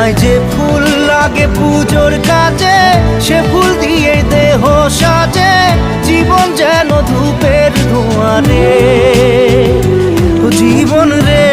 আয়নায় যে ফুল লাগে পুজোর কাজে, সে ফুল দিয়ে দেহ সাজে, জীবন যেন ধূপের ধোঁয়ারে। জীবন রে